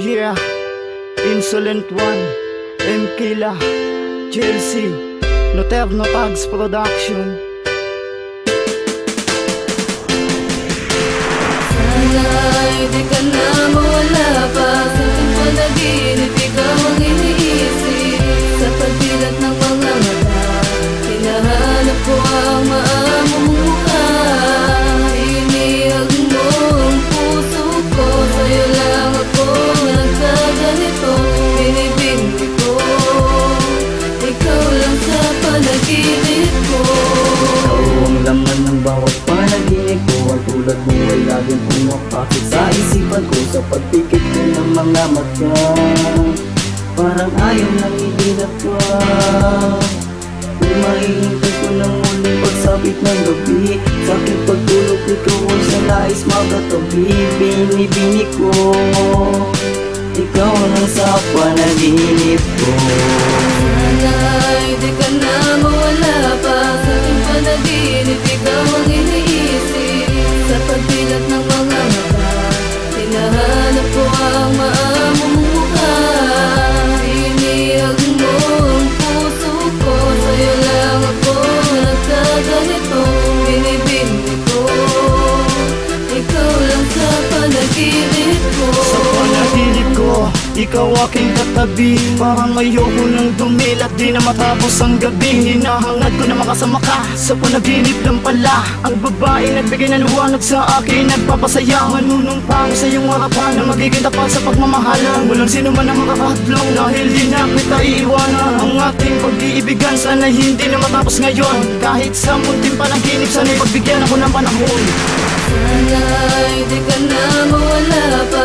Yeah, Insolent One, M. Kila, Chelsea, Noterno Tags Production. Sana'y di ka na mawala pa sa aking panaginip. Ikaw ang iniisip sa pagdilat ng mga mata. Hinahanap ko ang maamong mukha. Inihag mo ang puso ko. Sa'yo lang ako nagkaganito. Binibini ko, ikaw lang sa panaginip ko. Ikaw ang laman ng bawat panaginip ko. Ang tulad mo ay laging pumapasok sa isipan ko. Sa pagpikit ko ng mga mata, parang ayaw nang idilat ka. Kung mahihintay ko ng muling pagsapit ng gabi, sa aking pagtulog ikaw ay sa nais magkatabi. Binibini ko, ikaw lang sa panaginip ko. Sana'y di ka na mawala pa sa aking panaginip. Ikaw ang iniisip sa pagdilat ng mga mata. Hinahanap ko ang maamong mukha. Inihag mo ang puso ko. Sa'yo lang ako nagkaganito. Binibini ko, ikaw lang sa panaginip ko. Sa panaginip ko, ikaw aking katabi. Parang ayoko nang dumilat, di na matapos ang gabi. Hinahangad ko na makasama ka, sa panaginip lang pala. Ang babae nagbigay ng liwanag sa akin, nagpapasaya. Manunumpang sa iyong harapan na magiging tapat sa pagmamahalan. Walang sino man ang makakahadlong dahil di na kita iiwanan. Ang ating pag-iibigan sana hindi na matapos ngayon. Kahit sa munting panaginip, sana'y pagbigyan ako ng panahon. Sana'y di ka na mawala pa